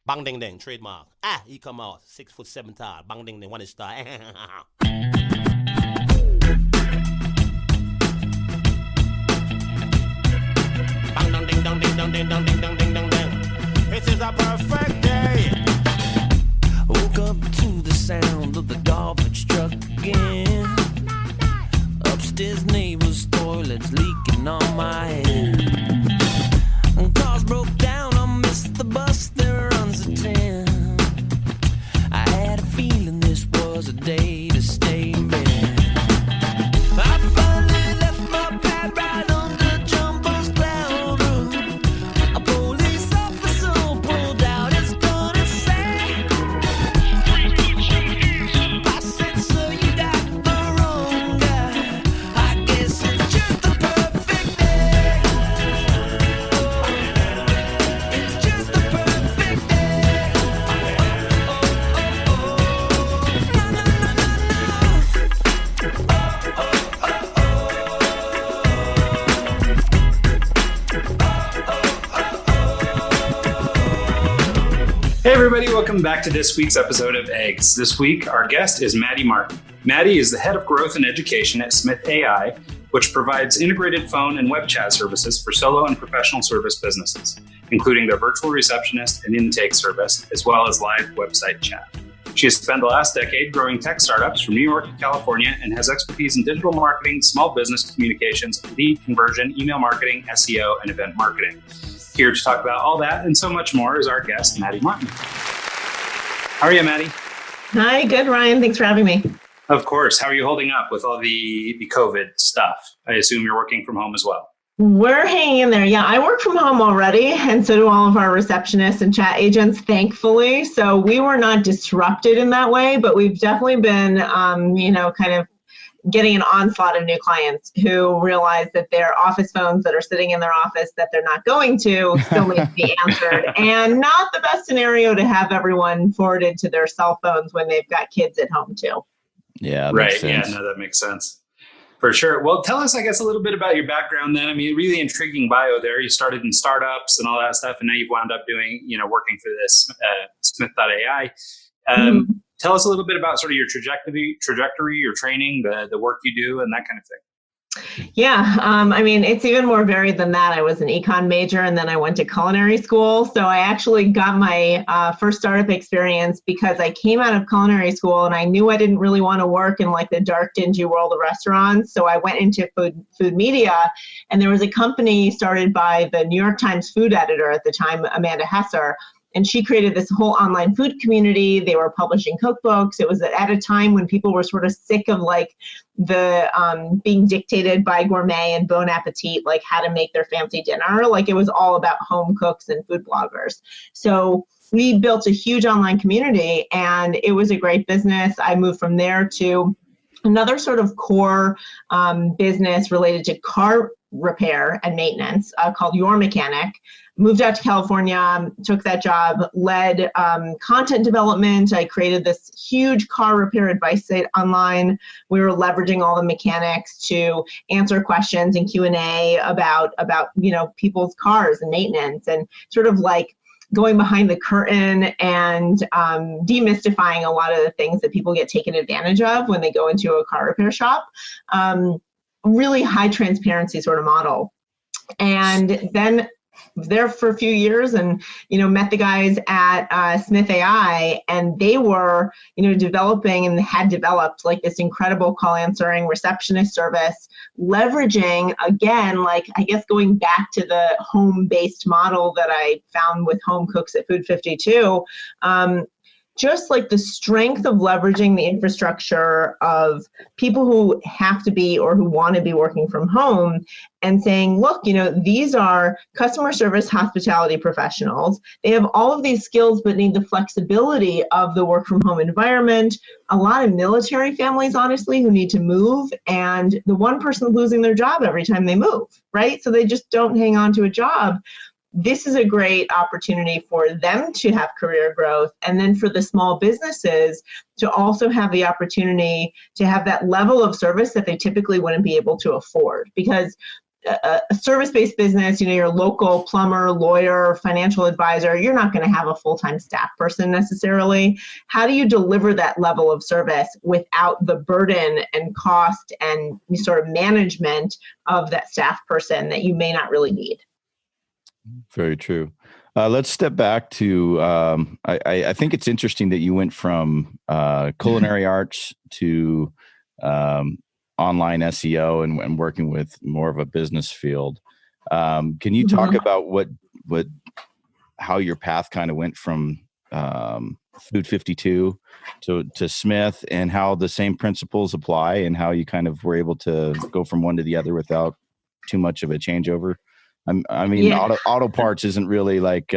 Bang ding ding, trademark. He come out 6'7" tall. Bang ding ding, one is star. Bang dong ding dong ding dong ding dong ding dong ding dong ding. It is a perfect day. Woke up to the sound of the garbage truck again. Upstairs neighbor's toilet's leaking on my head. And cars broke down, I missed the bus, there runs a 10. I had a feeling this was a day to stay in bed. I finally left my pad right on the jumbo's cloud roof. A police officer pulled out his gun and said, I said, sir, you got the wrong guy. I guess it's just a perfect day. It's just a perfect day. Na, na, na, na, Hey everybody, welcome back to this week's episode of Eggs. This week, our guest is Maddy Martin. Maddy is the head of growth and education at Smith.ai, which provides integrated phone and web chat services for solo and professional service businesses, including their virtual receptionist and intake service, as well as live website chat. She has spent the last decade growing tech startups from New York to California and has expertise in digital marketing, small business communications, lead conversion, email marketing, SEO, and event marketing. Here to talk about all that and so much more is our guest, Maddy Martin. How are you, Maddy? Hi, good, Ryan. Thanks for having me. Of course. How are you holding up with all the COVID stuff? I assume you're working from home as well. We're hanging in there. Yeah, I work from home already, and so do all of our receptionists and chat agents, thankfully. So we were not disrupted in that way, but we've definitely been, kind of getting an onslaught of new clients who realize that their office phones that are sitting in their office that they're not going to still need to be answered. And not the best scenario to have everyone forwarded to their cell phones when they've got kids at home too. Yeah, right. makes sense. Yeah, no, that makes sense. For sure. Well, tell us, I guess, a little bit about your background then. I mean, really intriguing bio there. You started in startups and all that stuff, and now you've wound up doing, working for this Smith.ai. Tell us a little bit about sort of your trajectory, your training, the work you do, and that kind of thing. Yeah, it's even more varied than that. I was an econ major, and then I went to culinary school. So I actually got my first startup experience because I came out of culinary school and I knew I didn't really want to work in like the dark, dingy world of restaurants. So I went into food media, and there was a company started by the New York Times food editor at the time, Amanda Hesser. And she created this whole online food community. They were publishing cookbooks. It was at a time when people were sort of sick of like the being dictated by Gourmet and Bon Appetit, like how to make their fancy dinner. Like it was all about home cooks and food bloggers. So we built a huge online community, and it was a great business. I moved from there to another sort of core business related to car repair and maintenance called Your Mechanic. Moved out to California, took that job, led content development. I created this huge car repair advice site online. We were leveraging all the mechanics to answer questions and Q&A about people's cars and maintenance, and sort of like going behind the curtain and demystifying a lot of the things that people get taken advantage of when they go into a car repair shop. Really high transparency sort of model. And then there for a few years and, met the guys at Smith.ai, and they were, developing and had developed like this incredible call answering receptionist service, leveraging, again, like, I guess going back to the home-based model that I found with home cooks at Food 52, just like the strength of leveraging the infrastructure of people who have to be or who want to be working from home and saying, look, these are customer service hospitality professionals. They have all of these skills, but need the flexibility of the work from home environment. A lot of military families, honestly, who need to move, and the one person losing their job every time they move, right? So they just don't hang on to a job. This is a great opportunity for them to have career growth, and then for the small businesses to also have the opportunity to have that level of service that they typically wouldn't be able to afford. Because a service-based business, your local plumber, lawyer, financial advisor, you're not going to have a full-time staff person necessarily. How do you deliver that level of service without the burden and cost and sort of management of that staff person that you may not really need? Very true. Let's step back to, I think it's interesting that you went from culinary arts to online SEO and working with more of a business field. Can you talk about how your path kind of went from Food 52 to Smith, and how the same principles apply, and how you kind of were able to go from one to the other without too much of a changeover? Auto parts isn't really like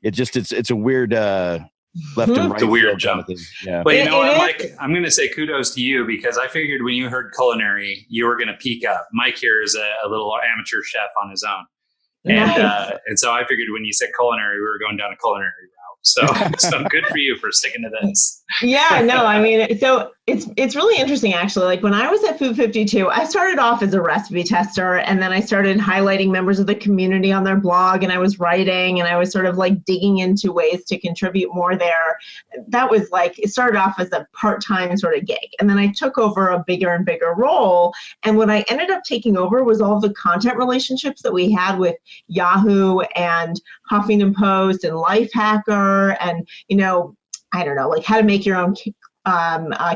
it's a weird left and right. It's a weird jump. Kind of yeah. But you know what, Mike? I'm going to say kudos to you, because I figured when you heard culinary, you were going to peak up. Mike here is a little amateur chef on his own. And so I figured when you said culinary, we were going down a culinary route. So good for you for sticking to this. Yeah, no, I mean, so it's really interesting, actually. Like when I was at Food 52, I started off as a recipe tester, and then I started highlighting members of the community on their blog, and I was writing, and I was sort of like digging into ways to contribute more there. That was like, it started off as a part-time sort of gig. And then I took over a bigger and bigger role. And what I ended up taking over was all the content relationships that we had with Yahoo and Huffington Post and Lifehacker, and, I don't know, like how to make your own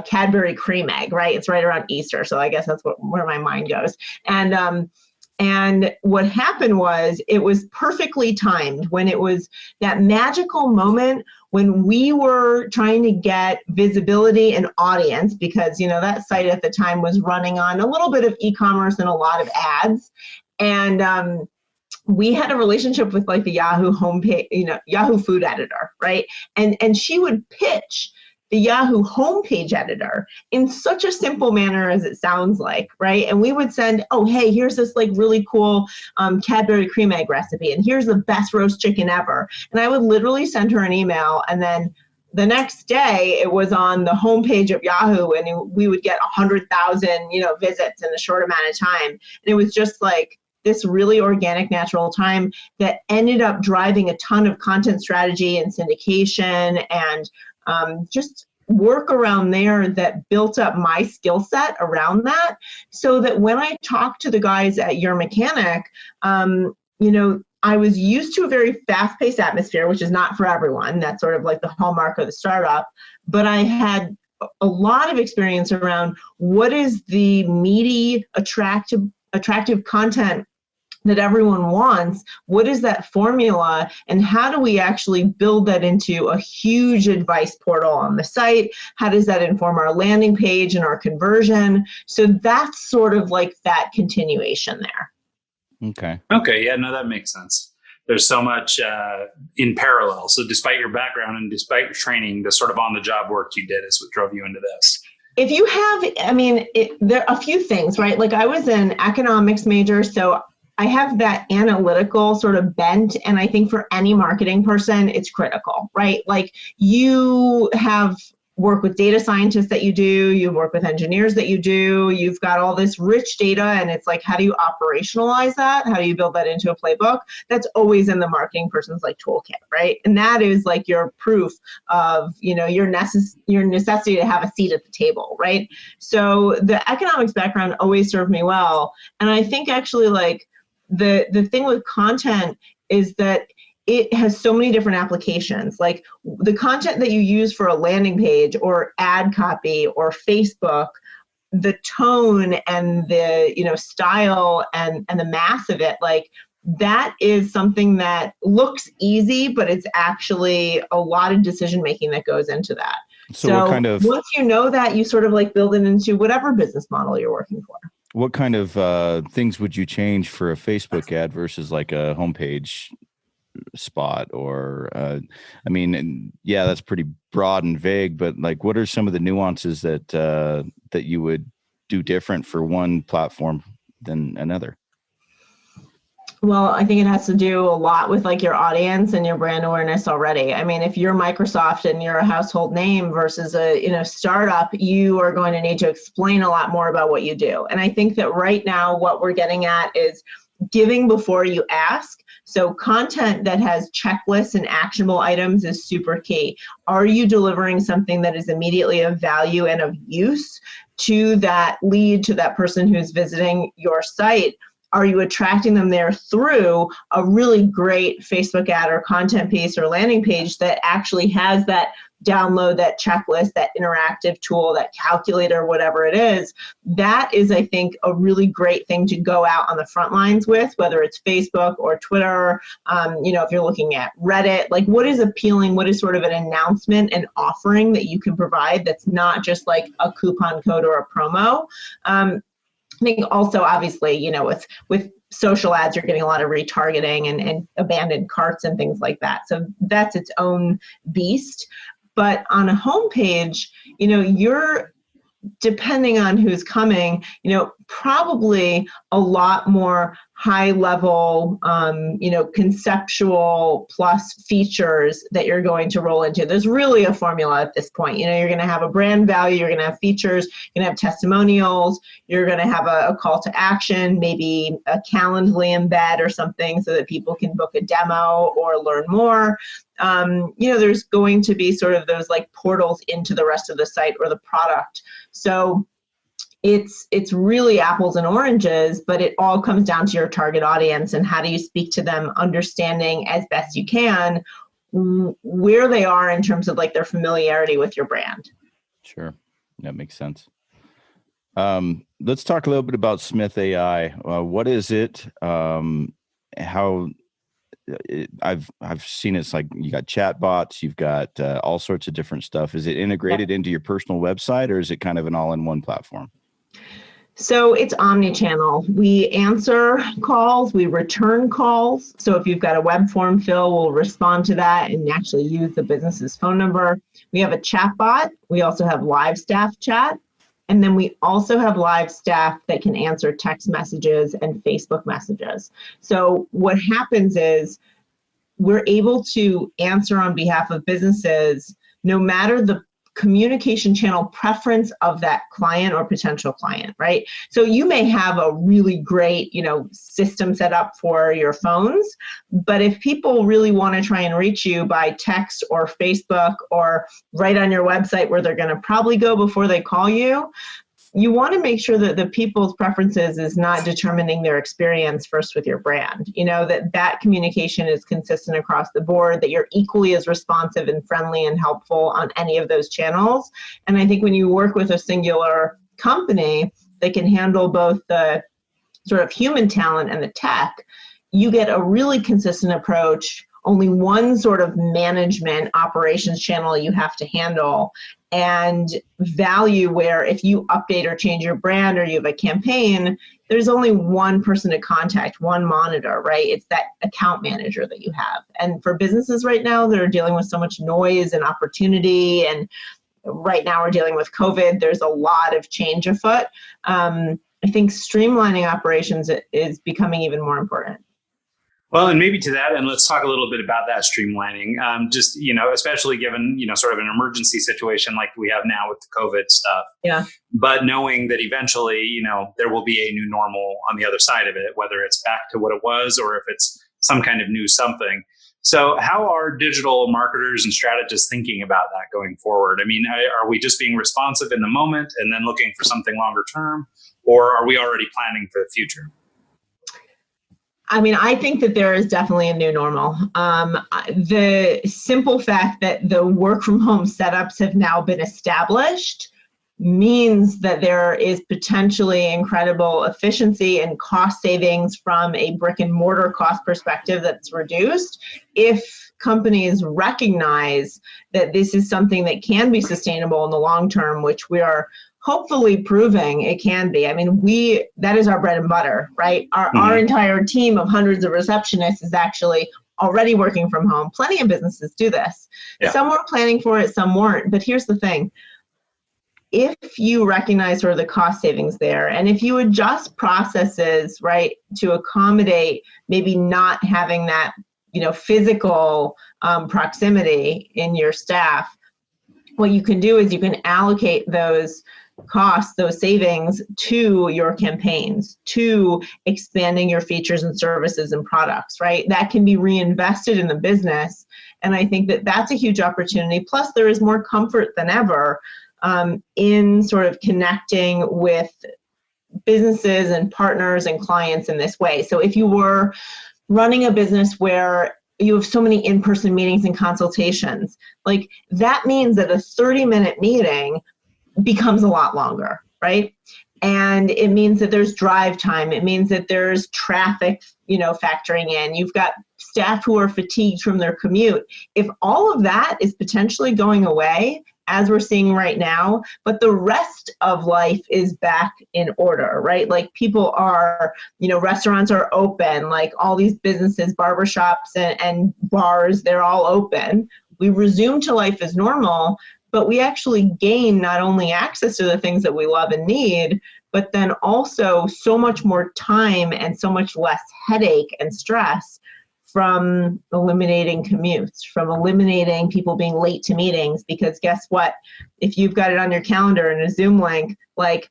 Cadbury cream egg, right? It's right around Easter. So I guess that's where my mind goes. And what happened was, it was perfectly timed when it was that magical moment when we were trying to get visibility and audience, because, that site at the time was running on a little bit of e-commerce and a lot of ads. And, we had a relationship with like the Yahoo homepage, Yahoo food editor, right? And she would pitch the Yahoo homepage editor in such a simple manner as it sounds like, right? And we would send, oh, hey, here's this like really cool Cadbury cream egg recipe, and here's the best roast chicken ever. And I would literally send her an email, and then the next day it was on the homepage of Yahoo, and we would get 100,000, visits in a short amount of time. And it was just like this really organic, natural time that ended up driving a ton of content strategy and syndication and just work around there that built up my skill set around that, so that when I talked to the guys at Your Mechanic, I was used to a very fast-paced atmosphere, which is not for everyone. That's sort of like the hallmark of the startup. But I had a lot of experience around what is the meaty, attractive content that everyone wants, what is that formula, and how do we actually build that into a huge advice portal on the site? How does that inform our landing page and our conversion? So that's sort of like that continuation there. Okay. Yeah, no, that makes sense. There's so much in parallel. So despite your background and despite your training, the sort of on-the-job work you did is what drove you into this. If you have, there are a few things, right? Like I was an economics major, so I have that analytical sort of bent, and I think for any marketing person, it's critical, right? Like you have work with data scientists that you do, you work with engineers that you do, you've got all this rich data, and it's like, how do you operationalize that? How do you build that into a playbook? That's always in the marketing person's like toolkit, right? And that is like your proof of, your necessity to have a seat at the table, right? So the economics background always served me well. And I think actually like, the thing with content is that it has so many different applications. Like the content that you use for a landing page or ad copy or Facebook, the tone and the style and the mass of it, like that is something that looks easy, but it's actually a lot of decision making that goes into that. So what kind of, once you know that, you sort of like build it into whatever business model you're working for. What kind of things would you change for a Facebook ad versus like a homepage spot? Or, that's pretty broad and vague, but like, what are some of the nuances that you would do different for one platform than another? Well, I think it has to do a lot with like your audience and your brand awareness already. I mean, if you're Microsoft and you're a household name versus a startup, you are going to need to explain a lot more about what you do. And I think that right now what we're getting at is giving before you ask. So content that has checklists and actionable items is super key. Are you delivering something that is immediately of value and of use to that lead, to that person who's visiting your site? Are you attracting them there through a really great Facebook ad or content piece or landing page that actually has that download, that checklist, that interactive tool, that calculator, whatever it is? That is, I think, a really great thing to go out on the front lines with, whether it's Facebook or Twitter. If you're looking at Reddit, like what is appealing, what is sort of an announcement and offering that you can provide that's not just like a coupon code or a promo. I think also, obviously, with social ads, you're getting a lot of retargeting and abandoned carts and things like that. So that's its own beast. But on a homepage, you're, depending on who's coming, probably a lot more high level, conceptual plus features that you're going to roll into. There's really a formula at this point. You're going to have a brand value, you're going to have features, you're going to have testimonials, you're going to have a call to action, maybe a Calendly embed or something so that people can book a demo or learn more. There's going to be sort of those like portals into the rest of the site or the product. So it's really apples and oranges, but it all comes down to your target audience and how do you speak to them, understanding as best you can where they are in terms of like their familiarity with your brand. Sure. That makes sense. Let's talk a little bit about Smith.ai. What is it? How I've seen it's like you got chat bots, you've got all sorts of different stuff. Is it integrated into your personal website, or is it kind of an all-in-one platform? So it's omni-channel. We answer calls, we return calls. So if you've got a web form fill, we'll respond to that and actually use the business's phone number. We have a chat bot. We also have live staff chat. And then we also have live staff that can answer text messages and Facebook messages. So what happens is we're able to answer on behalf of businesses, no matter the communication channel preference of that client or potential client, right? So you may have a really great, system set up for your phones, but if people really want to try and reach you by text or Facebook or right on your website where they're going to probably go before they call you, you want to make sure that the people's preferences is not determining their experience first with your brand. That communication is consistent across the board, that you're equally as responsive and friendly and helpful on any of those channels. And I think when you work with a singular company that can handle both the sort of human talent and the tech, you get a really consistent approach, only one sort of management operations channel you have to handle, and value where if you update or change your brand or you have a campaign, there's only one person to contact, one monitor, right? It's that account manager that you have. And for businesses right now, they're dealing with so much noise and opportunity. And right now we're dealing with COVID. There's a lot of change afoot. I think streamlining operations is becoming even more important. Well, and maybe to that, and let's talk a little bit about that streamlining, especially given, sort of an emergency situation like we have now with the COVID stuff. Yeah. But knowing that eventually, there will be a new normal on the other side of it, whether it's back to what it was or if it's some kind of new something. So how are digital marketers and strategists thinking about that going forward? I mean, are we just being responsive in the moment and then looking for something longer term, or are we already planning for the future? I mean, I think that there is definitely a new normal. The simple fact that the work from home setups have now been established means that there is potentially incredible efficiency and cost savings from a brick and mortar cost perspective that's reduced if companies recognize that this is something that can be sustainable in the long term, which we are hopefully proving it can be. I mean, that is our bread and butter, right? Our entire team of hundreds of receptionists is actually already working from home. Plenty of businesses do this. Yeah. Some were planning for it, some weren't. But here's the thing. if you recognize sort of the cost savings there, and if you adjust processes, right, to accommodate maybe not having that, physical proximity in your staff, what you can do is you can allocate those costs, those savings to your campaigns, to expanding your features and services and products, right? That can be reinvested in the business. And I think that that's a huge opportunity. Plus, there is more comfort than ever in sort of connecting with businesses and partners and clients in this way. So if you were running a business where you have so many in-person meetings and consultations, like that means that a 30-minute meeting becomes a lot longer, right? And it means that there's drive time. It means that there's traffic, factoring in. You've got staff who are fatigued from their commute. If all of that is potentially going away, as we're seeing right now, but the rest of life is back in order, right? Like people are, restaurants are open, like all these businesses, barbershops and bars, they're all open. We resume to life as normal, but we actually gain not only access to the things that we love and need, but then also so much more time and so much less headache and stress from eliminating commutes, from eliminating people being late to meetings, because guess what? If you've got it on your calendar in a Zoom link, like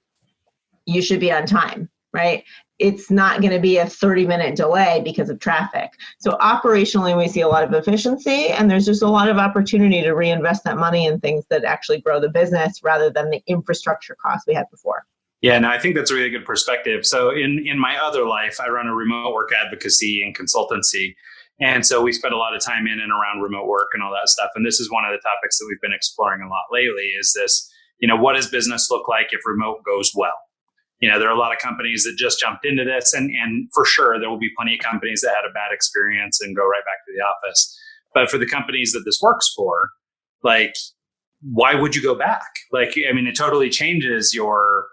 you should be on time, right? It's not going to be a 30-minute delay because of traffic. So operationally, we see a lot of efficiency, and there's just a lot of opportunity to reinvest that money in things that actually grow the business rather than the infrastructure costs we had before. Yeah, no, I think that's a really good perspective. So in my other life, I run a remote work advocacy and consultancy. And so we spend a lot of time in and around remote work and all that stuff. And this is one of the topics that we've been exploring a lot lately is this, what does business look like if remote goes well? There are a lot of companies that just jumped into this, and for sure, there will be plenty of companies that had a bad experience and go right back to the office. But for the companies that this works for, like, why would you go back? Like, I mean, it totally changes your,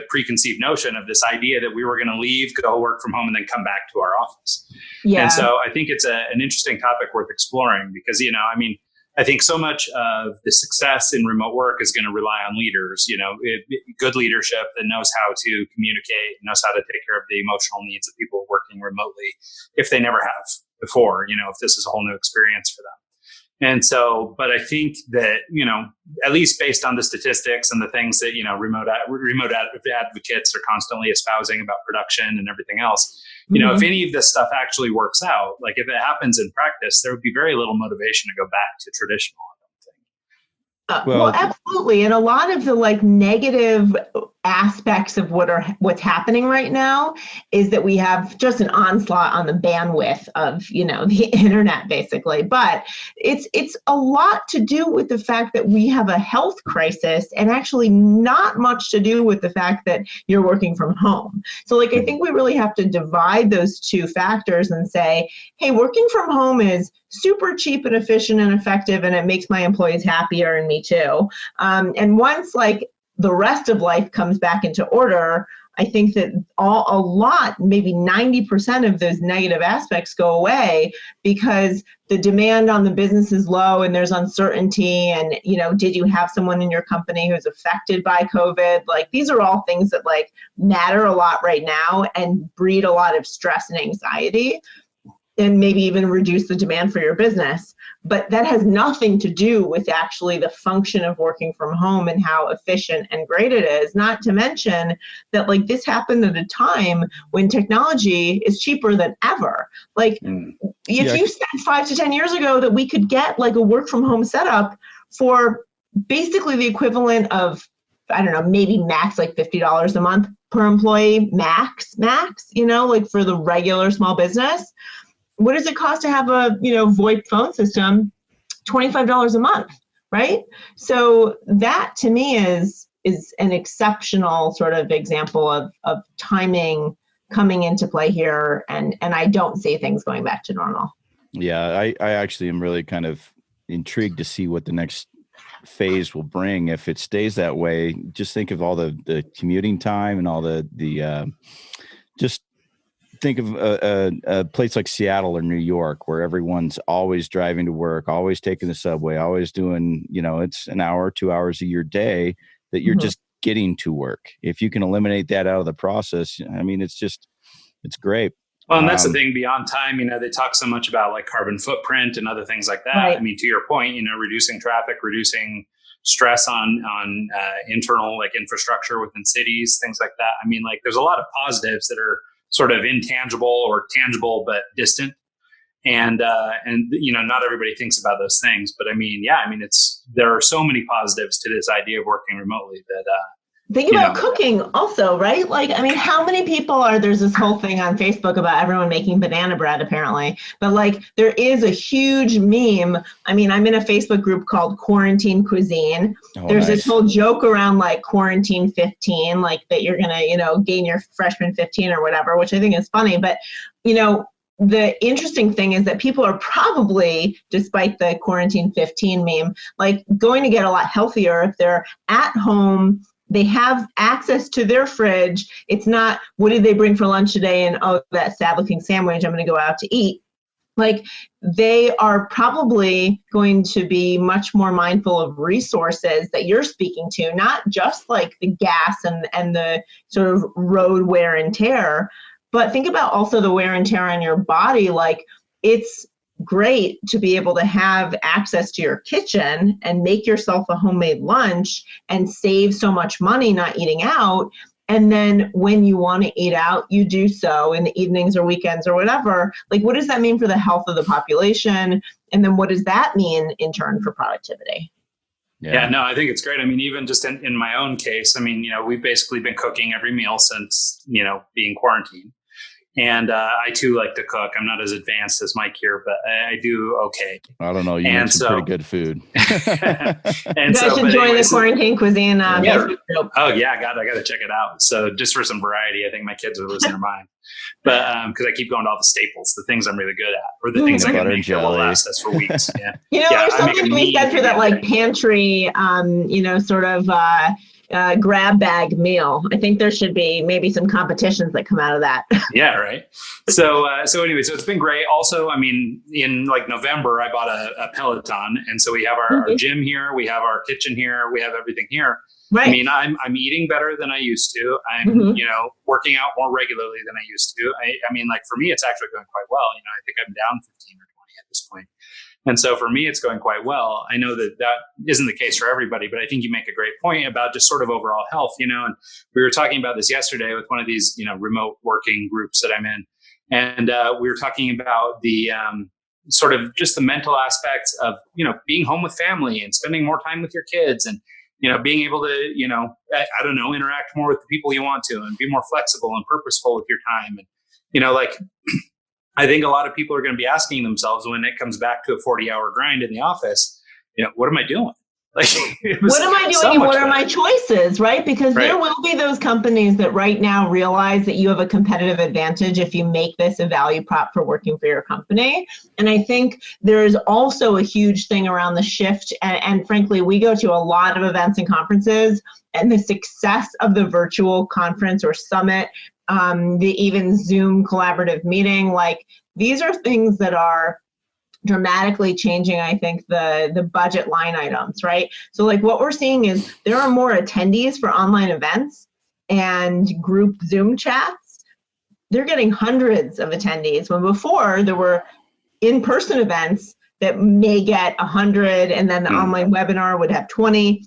preconceived notion of this idea that we were going to leave, go work from home, and then come back to our office. Yeah. And so I think it's an interesting topic worth exploring because, I think so much of the success in remote work is going to rely on leaders, good leadership that knows how to communicate, knows how to take care of the emotional needs of people working remotely if they never have before, if this is a whole new experience for them. And so, but I think that, at least based on the statistics and the things that, remote advocates are constantly espousing about production and everything else, if any of this stuff actually works out, like if it happens in practice, there would be very little motivation to go back to traditional. Well, absolutely. And a lot of the negative aspects of what's happening right now is that we have just an onslaught on the bandwidth of, the internet, basically. But it's a lot to do with the fact that we have a health crisis and actually not much to do with the fact that you're working from home. So I think we really have to divide those two factors and say, hey, working from home is super cheap and efficient and effective, and it makes my employees happier and me too. And once the rest of life comes back into order, I think that maybe 90% of those negative aspects go away because the demand on the business is low and there's uncertainty. And, did you have someone in your company who's affected by COVID? These are all things that matter a lot right now and breed a lot of stress and anxiety, and maybe even reduce the demand for your business. But that has nothing to do with actually the function of working from home and how efficient and great it is. Not to mention that this happened at a time when technology is cheaper than ever. You said 5 to 10 years ago that we could get a work from home setup for basically the equivalent of, I don't know, maybe max $50 a month per employee, max, for the regular small business. What does it cost to have a, VoIP phone system? $25 a month, right? So that to me is an exceptional sort of example of timing coming into play here. And I don't see things going back to normal. Yeah, I actually am really kind of intrigued to see what the next phase will bring. If it stays that way, just think of all the commuting time and all the just think of a place like Seattle or New York, where everyone's always driving to work, always taking the subway, always doing, it's an hour, 2 hours of your day that you're just getting to work. If you can eliminate that out of the process, I mean, it's great. Well, and that's the thing beyond time, they talk so much about like carbon footprint and other things like that. Right. I mean, to your point, reducing traffic, reducing stress on internal like infrastructure within cities, things like that. I mean, like there's a lot of positives that are sort of intangible or tangible, but distant. And not everybody thinks about those things, but I mean, there are so many positives to this idea of working remotely that, think about cooking also, right? Like, I mean, how many people there's this whole thing on Facebook about everyone making banana bread apparently, but like there is a huge meme. I mean, I'm in a Facebook group called Quarantine Cuisine. There's this whole joke around like quarantine 15, like that you're going to, gain your freshman 15 or whatever, which I think is funny. But, the interesting thing is that people are probably, despite the quarantine 15 meme, like going to get a lot healthier if they're at home. They have access to their fridge. It's not, what did they bring for lunch today? And, oh, that sad looking sandwich, I'm going to go out to eat. Like they are probably going to be much more mindful of resources that you're speaking to, not just like the gas and the sort of road wear and tear, but think about also the wear and tear on your body. Like it's great to be able to have access to your kitchen and make yourself a homemade lunch and save so much money not eating out. And then when you want to eat out, you do so in the evenings or weekends or whatever. Like, what does that mean for the health of the population? And then what does that mean in turn for productivity? Yeah, no, I think it's great. I mean, even just in my own case, I mean, we've basically been cooking every meal since, being quarantined. And I too like to cook. I'm not as advanced as Mike here, but I do okay. I don't know. You make some pretty good food. And you guys should join the Quarantine Cuisine. Oh yeah, I got to check it out. So just for some variety, I think my kids are losing their mind. But because I keep going to all the staples, the things I'm really good at, or the things I can make that will last us for weeks. Yeah. There's something to be said for that, like pantry, sort of. Grab bag meal. I think there should be maybe some competitions that come out of that. Yeah, right. So anyway, so it's been great. Also, I mean, in like November, I bought a Peloton, and so we have our gym here, we have our kitchen here, we have everything here. Right. I mean, I'm eating better than I used to. I'm working out more regularly than I used to. I mean, like for me, it's actually going quite well. I think I'm down 15 or 20 at this point. And so for me, it's going quite well. I know that isn't the case for everybody, but I think you make a great point about just sort of overall health, and we were talking about this yesterday with one of these, remote working groups that I'm in. And we were talking about the sort of just the mental aspects of, being home with family and spending more time with your kids and, being able to, I don't know, interact more with the people you want to and be more flexible and purposeful with your time. And, like, I think a lot of people are going to be asking themselves when it comes back to a 40-hour grind in the office, what am I doing? Like, what am I doing and what are my choices, right? Because there will be those companies that right now realize that you have a competitive advantage if you make this a value prop for working for your company. And I think there's also a huge thing around the shift. And frankly, we go to a lot of events and conferences, and the success of the virtual conference or summit, the even Zoom collaborative meeting, like these are things that are dramatically changing, I think, the budget line items, right? So like what we're seeing is there are more attendees for online events and group Zoom chats. They're getting hundreds of attendees when before there were in-person events that may get 100 and then the online webinar would have 20.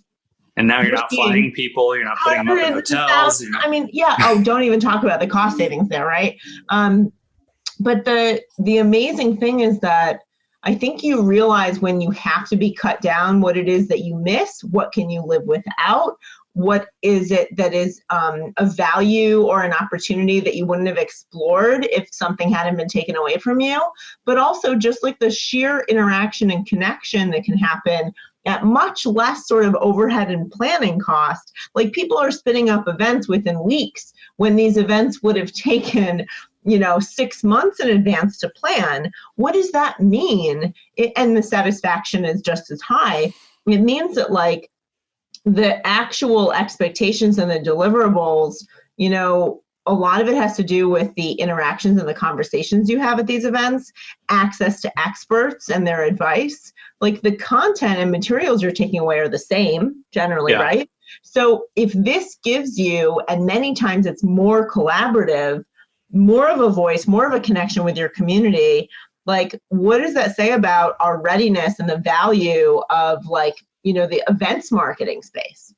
And now you're not flying people, you're not putting them up in hotels. I mean, yeah. Oh, don't even talk about the cost savings there, right? But the amazing thing is that I think you realize when you have to be cut down what it is that you miss, what can you live without, what is it that is a value or an opportunity that you wouldn't have explored if something hadn't been taken away from you, but also just like the sheer interaction and connection that can happen at much less sort of overhead and planning cost. Like people are spinning up events within weeks when these events would have taken 6 months in advance to plan. What does that mean? And the satisfaction is just as high. It means that like the actual expectations and the deliverables, a lot of it has to do with the interactions and the conversations you have at these events, access to experts and their advice. Like the content and materials you're taking away are the same generally, right? So if this gives you, and many times it's more collaborative, more of a voice, more of a connection with your community, like what does that say about our readiness and the value of like, the events marketing space?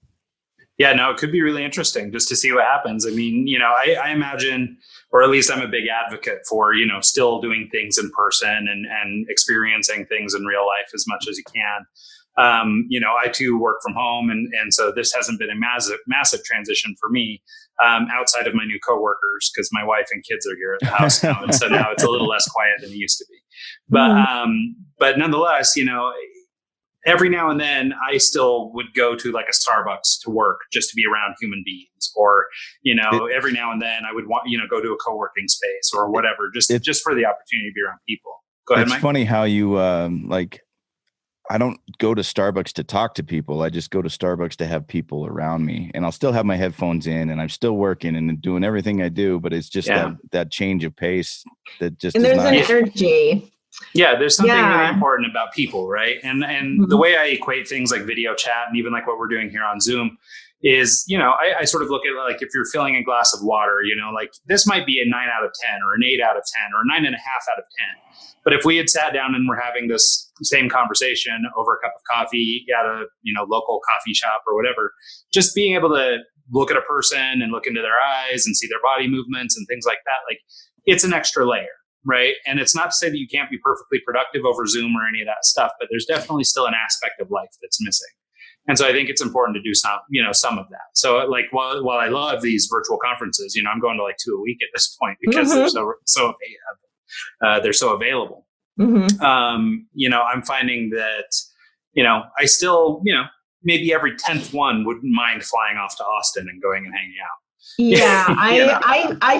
Yeah, no, it could be really interesting just to see what happens. I mean, I imagine, or at least I'm a big advocate for, still doing things in person and experiencing things in real life as much as you can. I too work from home, and so this hasn't been a massive transition for me outside of my new coworkers, because my wife and kids are here at the house now, and so now it's a little less quiet than it used to be. But nonetheless, every now and then I still would go to like a Starbucks to work just to be around human beings, or, every now and then I would want, go to a co-working space or whatever, just for the opportunity to be around people. Go ahead, Mike. It's funny how you, I don't go to Starbucks to talk to people. I just go to Starbucks to have people around me, and I'll still have my headphones in and I'm still working and doing everything I do, but it's just that change of pace that just, and there's an energy. Yeah, there's something really important about people, right? And the way I equate things like video chat and even like what we're doing here on Zoom is, I sort of look at like if you're filling a glass of water, like this might be a 9 out of 10 or an 8 out of 10 or a 9.5 out of 10. But if we had sat down and we're having this same conversation over a cup of coffee at a local coffee shop or whatever, just being able to look at a person and look into their eyes and see their body movements and things like that, like it's an extra layer. Right. And it's not to say that you can't be perfectly productive over Zoom or any of that stuff, but there's definitely still an aspect of life that's missing. And so I think it's important to do some of that. So like, while I love these virtual conferences, I'm going to like 2 a week at this point because they're so available. I'm finding that, I still, maybe every 10th one wouldn't mind flying off to Austin and going and hanging out. Yeah, I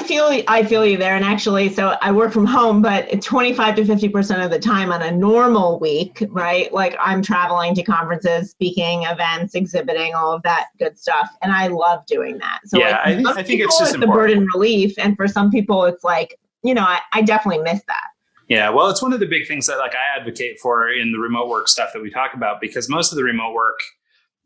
feel you there. And actually, so I work from home, but 25 to 50% of the time on a normal week, right? Like I'm traveling to conferences, speaking, events, exhibiting, all of that good stuff. And I love doing that. So yeah, I think it's just the burden relief. And for some people, it's like, I definitely miss that. Yeah, well, it's one of the big things that like I advocate for in the remote work stuff that we talk about, because most of the remote work,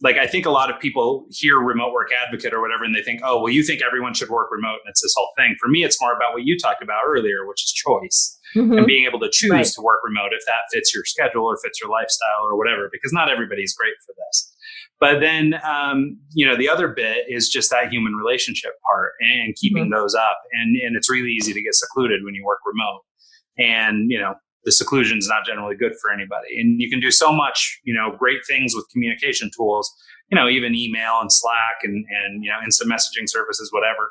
like I think a lot of people hear remote work advocate or whatever, and they think, oh, well, you think everyone should work remote, and it's this whole thing. For me, it's more about what you talked about earlier, which is choice and being able to choose to work remote if that fits your schedule or fits your lifestyle or whatever, because not everybody's great for this. But then, the other bit is just that human relationship part and keeping those up. And it's really easy to get secluded when you work remote. And, the seclusion is not generally good for anybody. And you can do so much, great things with communication tools, even email and Slack and instant messaging services, whatever.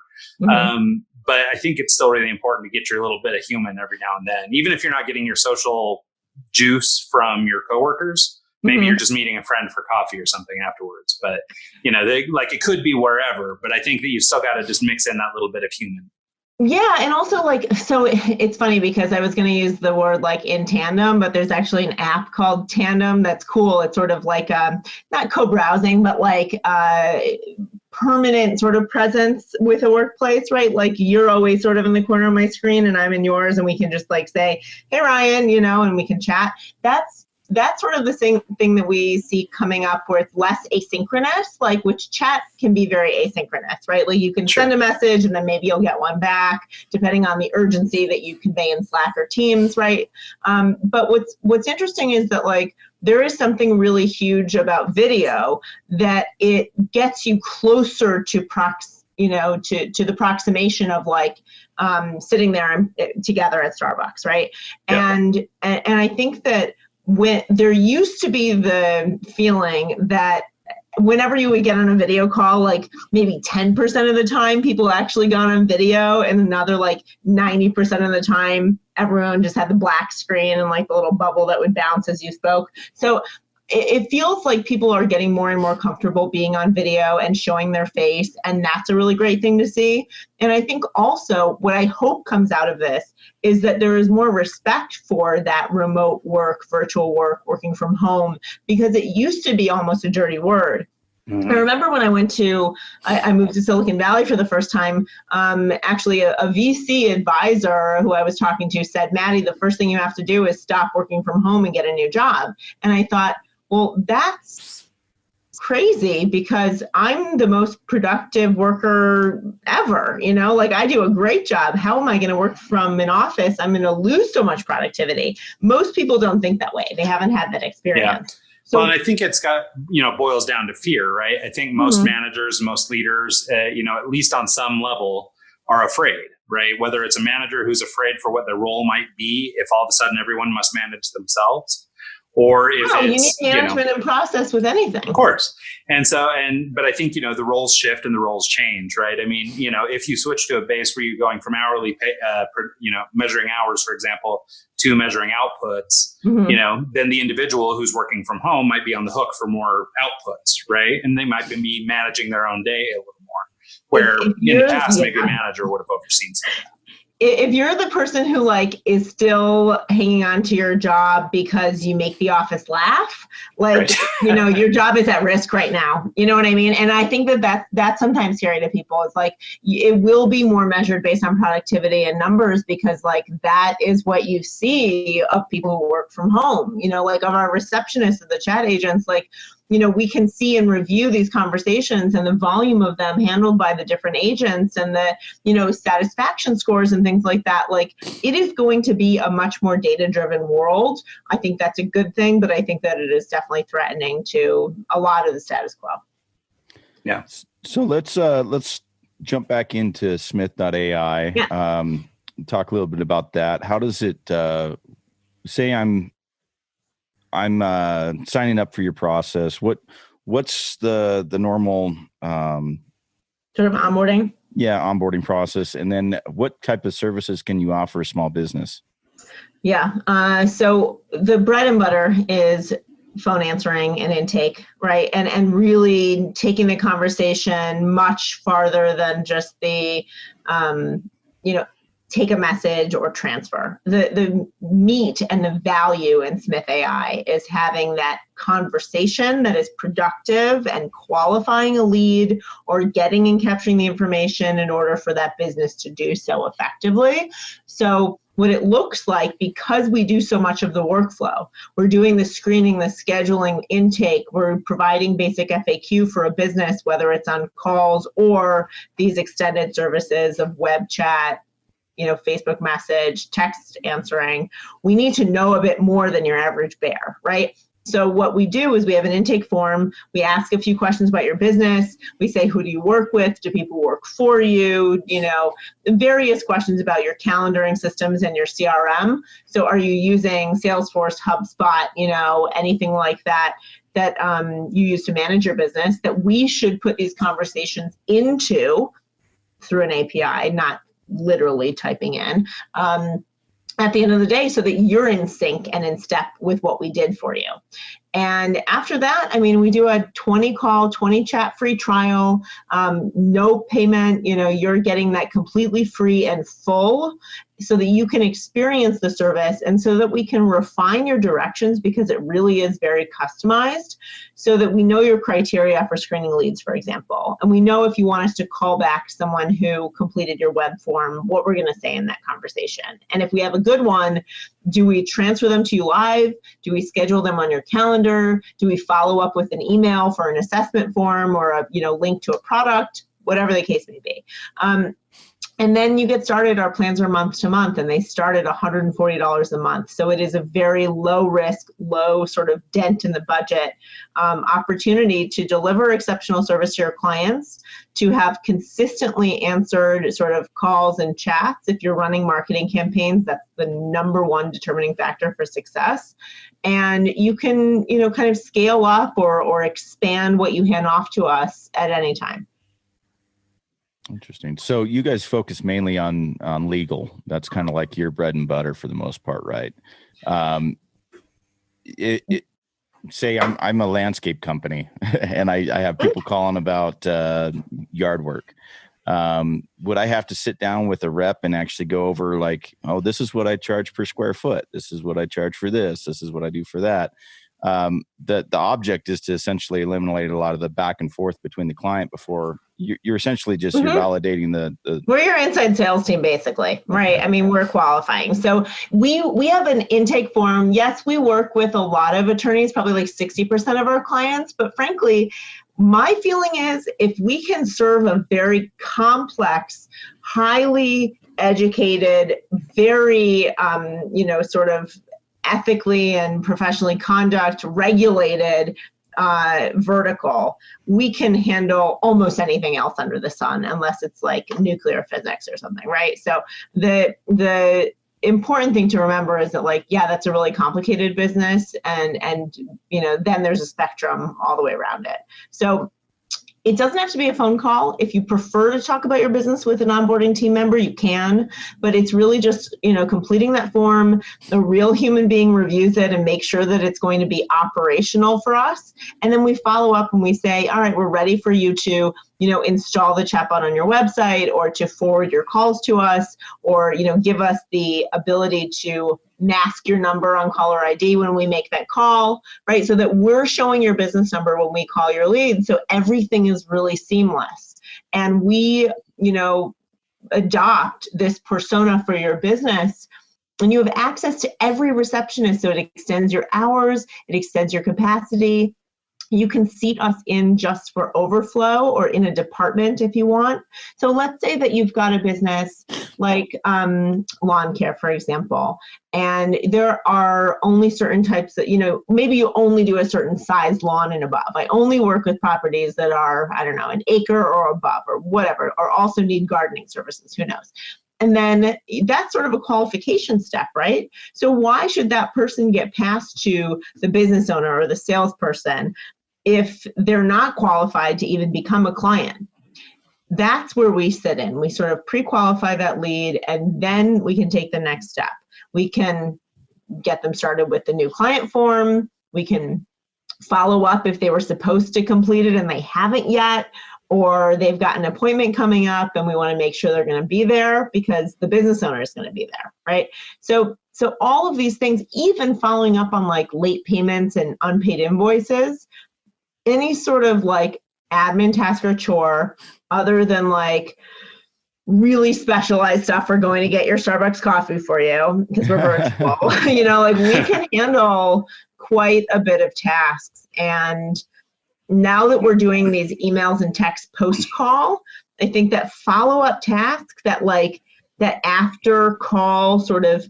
But I think it's still really important to get your little bit of human every now and then, even if you're not getting your social juice from your coworkers. Maybe you're just meeting a friend for coffee or something afterwards. But, it could be wherever. But I think that you've still got to just mix in that little bit of human. Yeah. And also so it's funny because I was going to use the word like in tandem, but there's actually an app called Tandem that's cool. It's sort of like not co-browsing, but like permanent sort of presence with a workplace, right? Like you're always sort of in the corner of my screen and I'm in yours, and we can just like say, hey, Ryan, and we can chat. That's sort of the thing that we see coming up where it's less asynchronous, like which chat can be very asynchronous, right? Like you can send a message and then maybe you'll get one back depending on the urgency that you convey in Slack or Teams, right? But what's interesting is that like there is something really huge about video that it gets you closer to to the proximation of like sitting there together at Starbucks, right? Yeah. And I think that when there used to be the feeling that whenever you would get on a video call, like maybe 10% of the time people actually got on video, and another like 90% of the time everyone just had the black screen and like the little bubble that would bounce as you spoke. So it feels like people are getting more and more comfortable being on video and showing their face, and that's a really great thing to see. And I think also what I hope comes out of this is that there is more respect for that remote work, virtual work, working from home, because it used to be almost a dirty word. Mhm. I remember when I moved to Silicon Valley for the first time, actually a VC advisor who I was talking to said, Maddy, the first thing you have to do is stop working from home and get a new job. And I thought, well, that's crazy because I'm the most productive worker ever. Like I do a great job. How am I going to work from an office? I'm going to lose so much productivity. Most people don't think that way. They haven't had that experience. So, well, and I think it's got, boils down to fear, right? I think most managers, most leaders, at least on some level are afraid, right? Whether it's a manager who's afraid for what their role might be if all of a sudden everyone must manage themselves, or if you need management and process with anything. Of course. But I think, the roles shift and the roles change, right? I mean, if you switch to a base where you're going from hourly pay, measuring hours, for example, to measuring outputs, then the individual who's working from home might be on the hook for more outputs, right? And they might be managing their own day a little more, where in the past, maybe a manager would have overseen something. If you're the person who is still hanging on to your job because you make the office laugh, right. Your job is at risk right now. You know what I mean? And I think that's sometimes scary to people. It's it will be more measured based on productivity and numbers because that is what you see of people who work from home, of our receptionists and the chat agents, we can see and review these conversations and the volume of them handled by the different agents and the, satisfaction scores and things like that. It is going to be a much more data-driven world. I think that's a good thing, but I think that it is definitely threatening to a lot of the status quo. Yeah. So let's jump back into Smith.ai. Yeah. Talk a little bit about that. How does it, say I'm signing up for your process. What's the normal sort of onboarding? Yeah, onboarding process, and then what type of services can you offer a small business? Yeah. So the bread and butter is phone answering and intake, right? And really taking the conversation much farther than just the take a message or transfer. The meat and the value in Smith.ai is having that conversation that is productive and qualifying a lead or getting and capturing the information in order for that business to do so effectively. So what it looks like, because we do so much of the workflow, we're doing the screening, the scheduling, intake, we're providing basic FAQ for a business, whether it's on calls or these extended services of web chat, Facebook message, text answering. We need to know a bit more than your average bear, right? So what we do is we have an intake form. We ask a few questions about your business. We say, who do you work with? Do people work for you? Various questions about your calendaring systems and your CRM. So are you using Salesforce, HubSpot, anything like that you use to manage your business, that we should put these conversations into through an API, not literally typing in at the end of the day, so that you're in sync and in step with what we did for you. And after that, we do a 20 call, 20 chat free trial, no payment, you're getting that completely free and full so that you can experience the service and so that we can refine your directions, because it really is very customized, so that we know your criteria for screening leads, for example. And we know if you want us to call back someone who completed your web form, what we're going to say in that conversation. And if we have a good one, do we transfer them to you live? Do we schedule them on your calendar? Do we follow up with an email for an assessment form or a link to a product? Whatever the case may be. And then you get started. Our plans are month to month, and they start at $140 a month. So it is a very low risk, low sort of dent in the budget opportunity to deliver exceptional service to your clients, to have consistently answered sort of calls and chats. If you're running marketing campaigns, that's the number one determining factor for success. And you can, kind of scale up or expand what you hand off to us at any time. Interesting. So you guys focus mainly on legal. That's kind of like your bread and butter for the most part, right? Say I'm a landscape company and I have people calling about yard work. Would I have to sit down with a rep and actually go over this is what I charge per square foot. This is what I charge for this. This is what I do for that. the object is to essentially eliminate a lot of the back and forth between the client before you're essentially just you're validating the We're your inside sales team, basically, right? I mean, we're qualifying. So we have an intake form. Yes, we work with a lot of attorneys, probably like 60% of our clients, but frankly, my feeling is if we can serve a very complex, highly educated, very, sort of ethically and professionally regulated vertical, we can handle almost anything else under the sun, unless it's like nuclear physics or something, right? So the important thing to remember is that, like, yeah, that's a really complicated business, and then there's a spectrum all the way around it. So it doesn't have to be a phone call. If you prefer to talk about your business with an onboarding team member, you can, but it's really just, completing that form. A real human being reviews it and makes sure that it's going to be operational for us. And then we follow up and we say, all right, we're ready for you to, install the chatbot on your website, or to forward your calls to us, or, give us the ability to mask your number on caller ID when we make that call, right? So that we're showing your business number when we call your lead. So everything is really seamless. And we, adopt this persona for your business, and you have access to every receptionist. So it extends your hours, it extends your capacity. You can seat us in just for overflow, or in a department if you want. So let's say that you've got a business like lawn care, for example, and there are only certain types that, maybe you only do a certain size lawn and above. I only work with properties that are, I don't know, an acre or above, or whatever, or also need gardening services, who knows? And then that's sort of a qualification step, right? So why should that person get passed to the business owner or the salesperson if they're not qualified to even become a client? That's where we sit in. We sort of pre-qualify that lead, and then we can take the next step. We can get them started with the new client form. We can follow up if they were supposed to complete it and they haven't yet, or they've got an appointment coming up and we want to make sure they're going to be there because the business owner is going to be there, right? So all of these things, even following up on like late payments and unpaid invoices, any sort of like admin task or chore other than like really specialized stuff, we're going to get your Starbucks coffee for you because we're virtual. Like we can handle quite a bit of tasks. And now that we're doing these emails and text post call, I think that follow-up task, that after call sort of,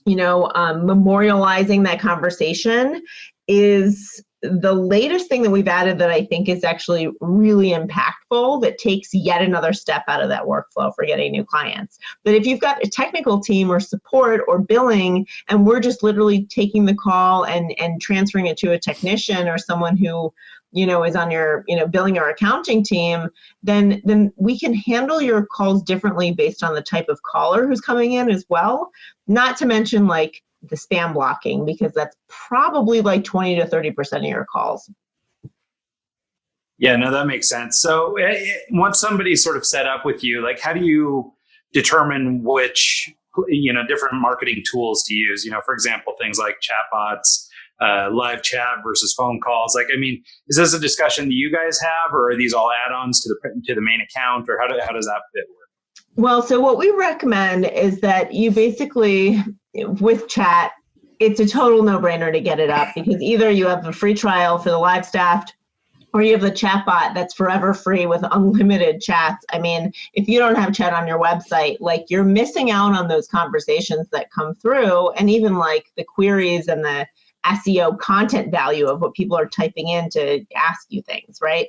memorializing that conversation, is the latest thing that we've added that I think is actually really impactful, that takes yet another step out of that workflow for getting new clients. But if you've got a technical team or support or billing, and we're just literally taking the call and transferring it to a technician or someone who, is on your, billing or accounting team, then we can handle your calls differently based on the type of caller who's coming in as well. Not to mention like the spam blocking, because that's probably like 20 to 30% of your calls. Yeah, no, that makes sense. So once somebody's sort of set up with you, like how do you determine which, different marketing tools to use? For example, things like chatbots, live chat versus phone calls. Like, I mean, is this a discussion that you guys have, or are these all add-ons to the main account, or how does that bit work? Well, so what we recommend is that you basically, with chat, it's a total no-brainer to get it up, because either you have a free trial for the live staffed, or you have the chatbot that's forever free with unlimited chats. I mean, if you don't have chat on your website, like you're missing out on those conversations that come through, and even like the queries and the SEO content value of what people are typing in to ask you things, right?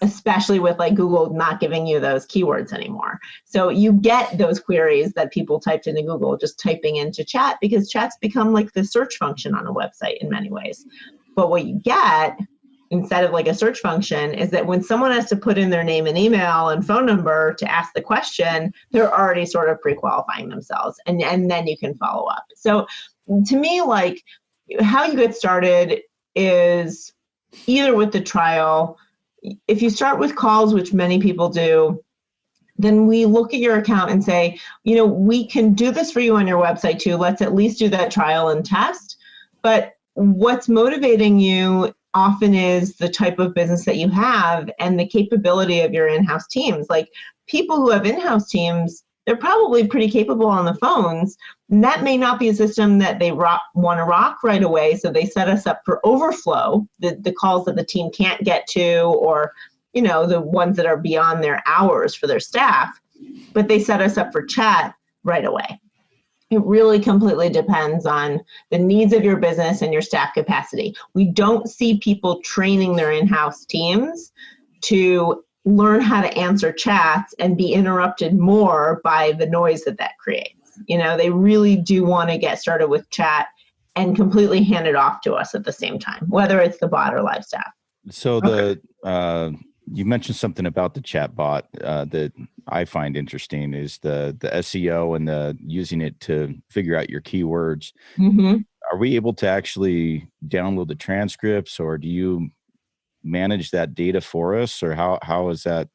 Especially with like Google not giving you those keywords anymore. So you get those queries that people typed into Google just typing into chat, because chat's become like the search function on a website in many ways. But what you get instead of like a search function is that when someone has to put in their name and email and phone number to ask the question, they're already sort of pre-qualifying themselves, and then you can follow up. So to me, like how you get started is either with the trial. If you start with calls, which many people do, then we look at your account and say, we can do this for you on your website too. Let's at least do that trial and test. But what's motivating you often is the type of business that you have and the capability of your in-house teams. Like people who have in-house teams, they're probably pretty capable on the phones. And that may not be a system that they want to rock right away. So they set us up for overflow, the calls that the team can't get to, or, you know, the ones that are beyond their hours for their staff, but they set us up for chat right away. It really completely depends on the needs of your business and your staff capacity. We don't see people training their in-house teams to learn how to answer chats and be interrupted more by the noise that creates. You know, they really do want to get started with chat and completely hand it off to us at the same time, whether it's the bot or live staff. So you mentioned something about the chat bot that I find interesting is the SEO and the using it to figure out your keywords. Mm-hmm. Are we able to actually download the transcripts, or do you manage that data for us, or how is that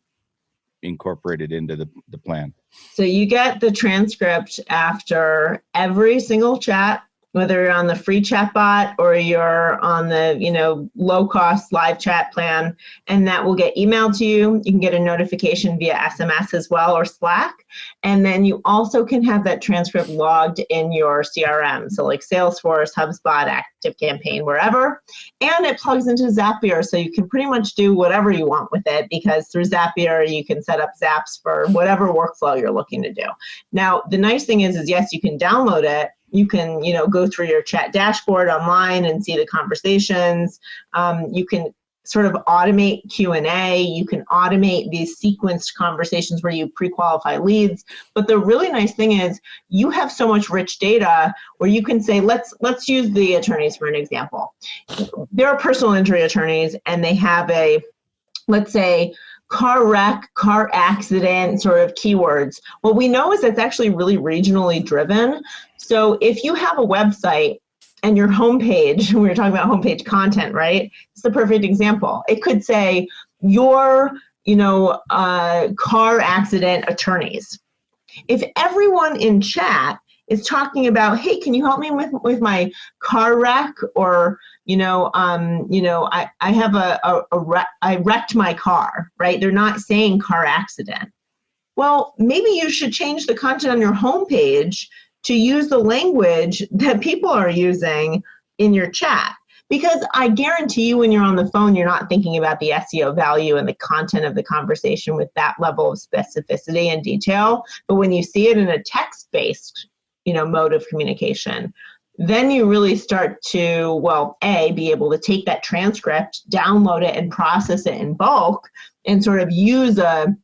incorporated into the plan? So you get the transcript after every single chat, whether you're on the free chat bot or you're on the, you know, low cost live chat plan, and that will get emailed to you. You can get a notification via SMS as well, or Slack. And then you also can have that transcript logged in your CRM. So like Salesforce, HubSpot, ActiveCampaign, wherever. And it plugs into Zapier. So you can pretty much do whatever you want with it, because through Zapier, you can set up Zaps for whatever workflow you're looking to do. Now, the nice thing is yes, you can download it. You can, you know, go through your chat dashboard online and see the conversations. You can sort of automate Q&A. You can automate these sequenced conversations where you pre-qualify leads. But the really nice thing is you have so much rich data where you can say, let's use the attorneys for an example. There are personal injury attorneys, and they have a, let's say, car wreck, car accident sort of keywords. What we know is that's actually really regionally driven. So if you have a website and your homepage, we were talking about homepage content, right? It's the perfect example. It could say your, you know, car accident attorneys. If everyone in chat is talking about, hey, can you help me with my car wreck, or I have I wrecked my car, right? They're not saying car accident. Well, maybe you should change the content on your homepage to use the language that people are using in your chat. Because I guarantee you when you're on the phone, you're not thinking about the SEO value and the content of the conversation with that level of specificity and detail. But when you see it in a text-based, mode of communication, then you really start to, be able to take that transcript, download it, and process it in bulk, and sort of use a,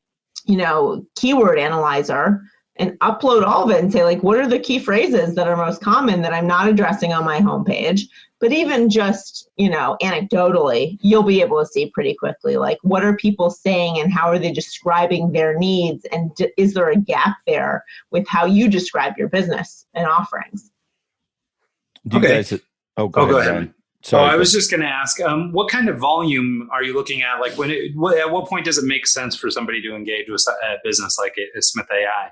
keyword analyzer and upload all of it and say, like, what are the key phrases that are most common that I'm not addressing on my homepage? But even just, anecdotally, you'll be able to see pretty quickly, like, what are people saying and how are they describing their needs? And is there a gap there with how you describe your business and offerings? Do you guys? Go ahead. Sorry, I was just going to ask, what kind of volume are you looking at? Like, at what point does it make sense for somebody to engage with a business like Smith.ai?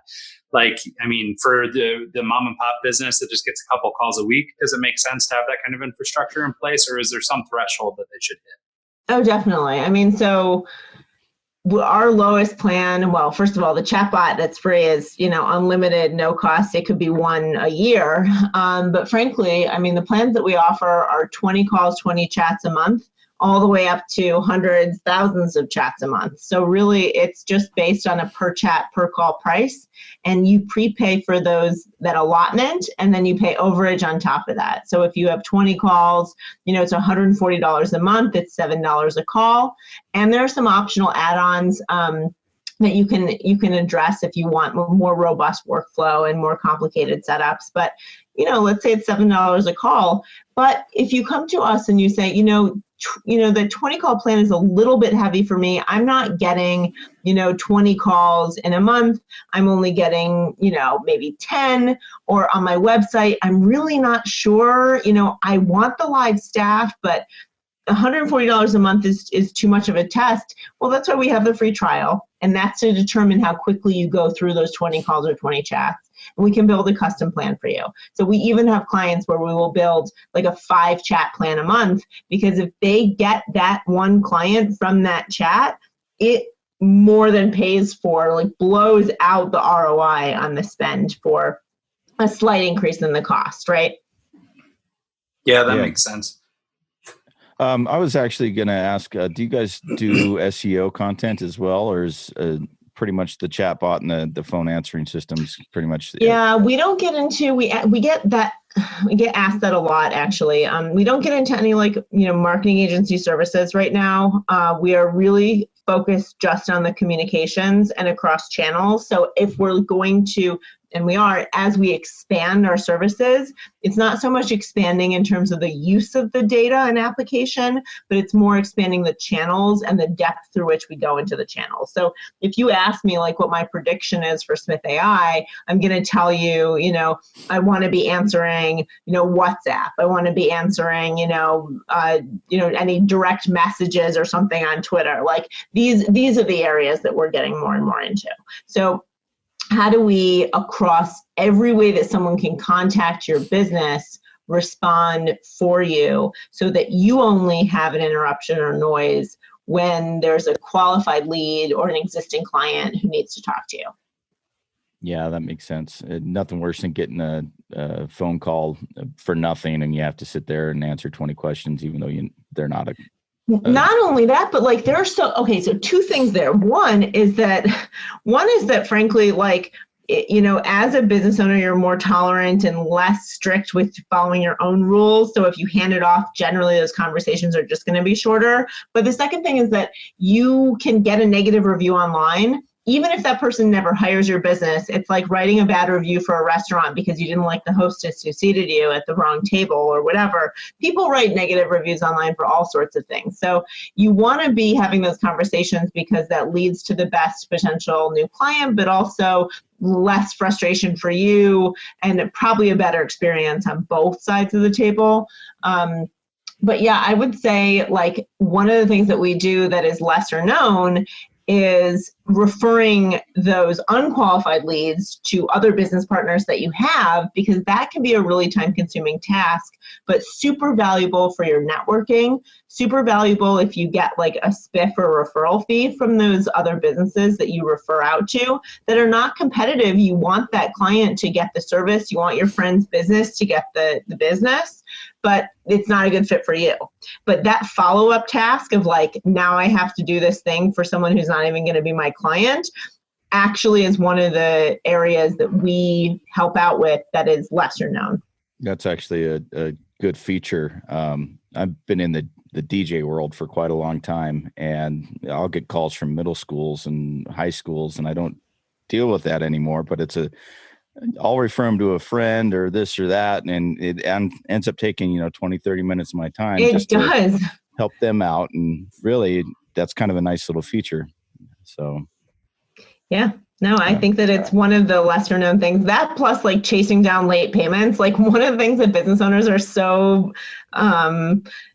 Like, I mean, for the mom and pop business that just gets a couple calls a week, does it make sense to have that kind of infrastructure in place, or is there some threshold that they should hit? Oh, definitely. I mean, so our lowest plan, first of all, the chatbot that's free is, unlimited, no cost. It could be one a year. But frankly, I mean, the plans that we offer are 20 calls, 20 chats a month, all the way up to hundreds, thousands of chats a month. So really, it's just based on a per chat, per call price. And you prepay for that allotment, and then you pay overage on top of that. So if you have 20 calls, it's $140 a month. It's $7 a call. And there are some optional add-ons that you can address if you want more robust workflow and more complicated setups. But, let's say it's $7 a call. But if you come to us and you say, the 20 call plan is a little bit heavy for me. I'm not getting, 20 calls in a month. I'm only getting, maybe 10, or on my website, I'm really not sure, I want the live staff, but $140 a month is too much of a test. Well, that's why we have the free trial. And that's to determine how quickly you go through those 20 calls or 20 chats. and we can build a custom plan for you. So we even have clients where we will build like a 5 chat plan a month, because if they get that one client from that chat, it more than pays for, like blows out the ROI on the spend for a slight increase in the cost, right? Yeah, that makes sense. I was actually going to ask, do you guys do SEO content as well, or is pretty much the chat bot and the phone answering systems pretty much? Yeah, we don't get into, we get asked that a lot, actually. We don't get into any marketing agency services right now. We are really focused just on the communications and across channels. So if we're going to, and we are, as we expand our services, it's not so much expanding in terms of the use of the data and application, but it's more expanding the channels and the depth through which we go into the channels. So if you ask me like what my prediction is for Smith.ai, I'm going to tell you, I want to be answering, WhatsApp. I want to be answering, any direct messages or something on Twitter. Like these are the areas that we're getting more and more into. So how do we, across every way that someone can contact your business, respond for you so that you only have an interruption or noise when there's a qualified lead or an existing client who needs to talk to you? Yeah, that makes sense. Nothing worse than getting a phone call for nothing and you have to sit there and answer 20 questions, even though they're not Not only that, but like so 2 things there. One is that frankly, as a business owner, you're more tolerant and less strict with following your own rules. So if you hand it off, generally those conversations are just going to be shorter. But the second thing is that you can get a negative review online. Even if that person never hires your business, it's like writing a bad review for a restaurant because you didn't like the hostess who seated you at the wrong table or whatever. People write negative reviews online for all sorts of things. So you want to be having those conversations because that leads to the best potential new client, but also less frustration for you and probably a better experience on both sides of the table. But yeah, I would say like one of the things that we do that is lesser known is referring those unqualified leads to other business partners that you have, because that can be a really time-consuming task, but super valuable for your networking, super valuable if you get like a spiff or referral fee from those other businesses that you refer out to that are not competitive. You want that client to get the service, you want your friend's business to get the business, but it's not a good fit for you. But that follow-up task of like, now I have to do this thing for someone who's not even going to be my client, actually is one of the areas that we help out with that is lesser known. That's actually a good feature. I've been in the DJ world for quite a long time, and I'll get calls from middle schools and high schools, and I don't deal with that anymore, but I'll refer them to a friend or this or that, and it ends up taking 20, 30 minutes of my time. It does. To help them out, and really that's kind of a nice little feature. So yeah, no, I think that it's one of the lesser known things. That plus like chasing down late payments, like one of the things that business owners are so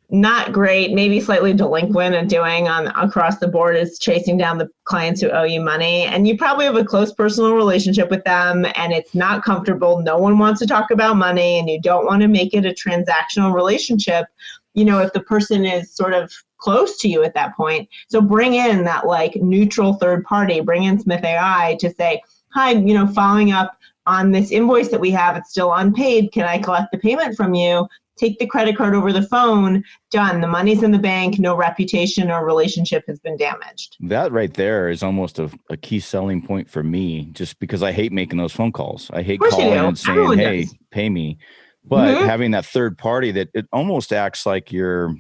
not great, maybe slightly delinquent at doing across the board is chasing down the clients who owe you money. And you probably have a close personal relationship with them and it's not comfortable. No one wants to talk about money and you don't want to make it a transactional relationship, if the person is sort of close to you at that point. So bring in that like neutral third party, bring in Smith.ai to say, hi, following up on this invoice that we have, it's still unpaid. Can I collect the payment from you? Take the credit card over the phone, done. The money's in the bank, no reputation or relationship has been damaged. That right there is almost a key selling point for me, just because I hate making those phone calls. I hate calling and saying, everyone hey, does. Pay me. But having that third party that it almost acts like your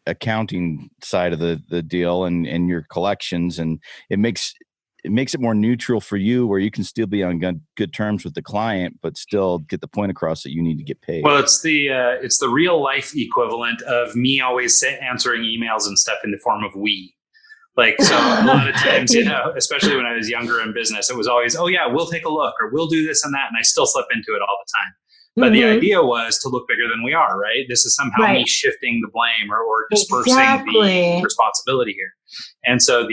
accounting side of the deal and your collections, and it makes it more neutral for you, where you can still be on good terms with the client, but still get the point across that you need to get paid. Well, it's the real life equivalent of me always answering emails and stuff in the form of we. Like, so a lot of times, especially when I was younger in business, it was always, oh yeah, we'll take a look, or we'll do this and that. And I still slip into it all the time. But the idea was to look bigger than we are, right? This is somehow me shifting the blame or dispersing the responsibility here. And so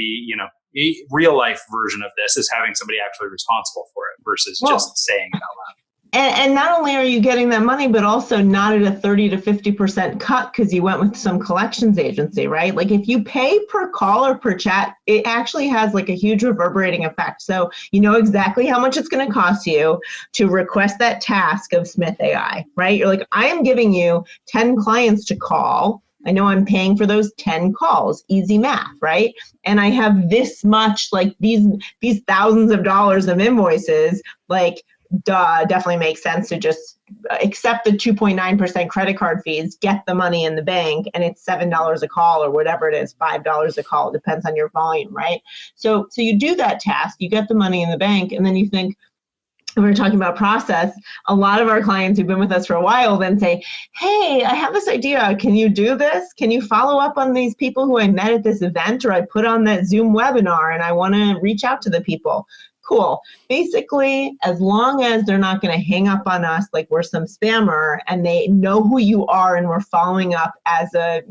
real life version of this is having somebody actually responsible for it versus just saying it out loud. And not only are you getting that money, but also not at a 30 to 50% cut because you went with some collections agency, right? Like if you pay per call or per chat, it actually has like a huge reverberating effect. So you know exactly how much it's going to cost you to request that task of Smith.ai, right? You're like, I am giving you 10 clients to call. I know I'm paying for those 10 calls, easy math, right? And I have this much, like these thousands of dollars of invoices, like, definitely makes sense to just accept the 2.9% credit card fees, get the money in the bank, and it's $7 a call or whatever it is, $5 a call. It depends on your volume, right? So you do that task, you get the money in the bank, and then you think, we were talking about process, a lot of our clients who've been with us for a while then say, hey, I have this idea. Can you do this? Can you follow up on these people who I met at this event or I put on that Zoom webinar and I want to reach out to the people? Cool. Basically, as long as they're not going to hang up on us like we're some spammer and they know who you are and we're following up as a,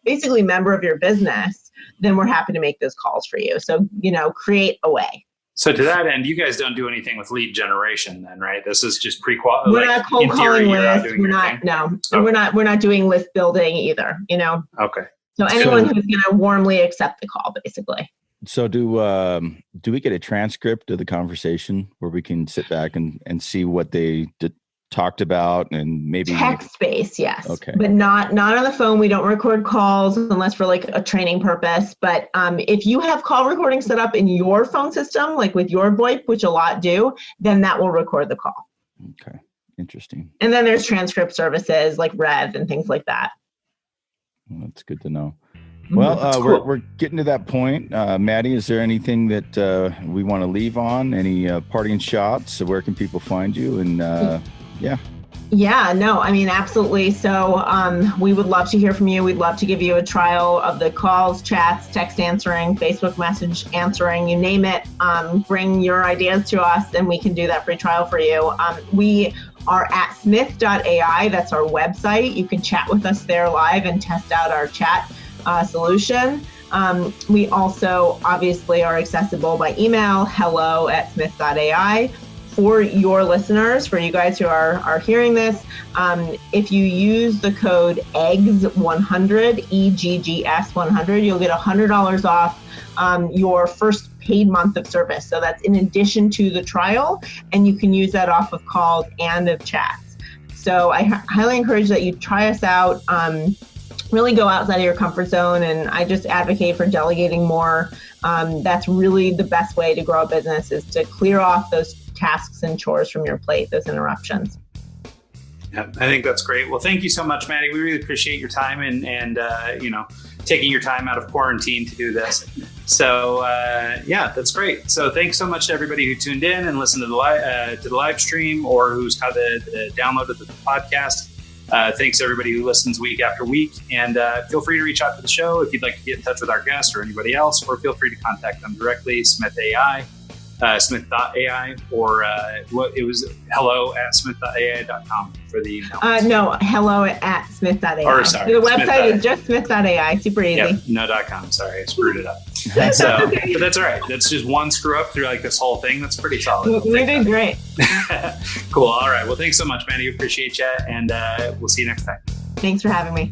basically member of your business, then we're happy to make those calls for you. So, create a way. So to that end, you guys don't do anything with lead generation then, right? This is just pre-qual. We're not cold calling lists. We're not doing list building either, Okay. So anyone who's going to warmly accept the call, basically. So do we get a transcript of the conversation where we can sit back and see what they talked about and maybe text-based, yes. Okay. But not on the phone. We don't record calls unless for like a training purpose. But if you have call recording set up in your phone system, like with your VoIP, which a lot do, then that will record the call. Okay. Interesting. And then there's transcript services like Rev and things like that. Well, that's good to know. Well, cool. we're getting to that point. Maddy, is there anything that we want to leave on? Any parting shots? Where can people find you? And Yeah, no, I mean, absolutely. So we would love to hear from you. We'd love to give you a trial of the calls, chats, text answering, Facebook message answering, you name it. Bring your ideas to us and we can do that free trial for you. We are at Smith.ai. That's our website. You can chat with us there live and test out our chat solution. We also obviously are accessible by email, hello@smith.ai. For your listeners, for you guys who are hearing this, if you use the code EGGS100, EGGS 100, you'll get $100 off your first paid month of service. So that's in addition to the trial, and you can use that off of calls and of chats. So I highly encourage that you try us out. Really go outside of your comfort zone, and I just advocate for delegating more. That's really the best way to grow a business, is to clear off those tasks and chores from your plate, those interruptions. Yeah, I think that's great. Well, thank you so much, Maddy. We really appreciate your time and taking your time out of quarantine to do this. So that's great. So thanks so much to everybody who tuned in and listened to the live stream or who's got the download of the podcast. Thanks to everybody who listens week after week, and feel free to reach out to the show if you'd like to get in touch with our guest or anybody else, or feel free to contact them directly, Smith.ai, Smith.ai, or it was hello@smith.ai.com for the email. No, hello@smith.ai. Or sorry, the website is just smith.ai. Super easy. Yep, no.com. Sorry, I screwed it up. So, but that's all right. That's just one screw up through like this whole thing. That's pretty solid. We did great. Cool. All right. Well, thanks so much, Maddy. Appreciate you, and we'll see you next time. Thanks for having me.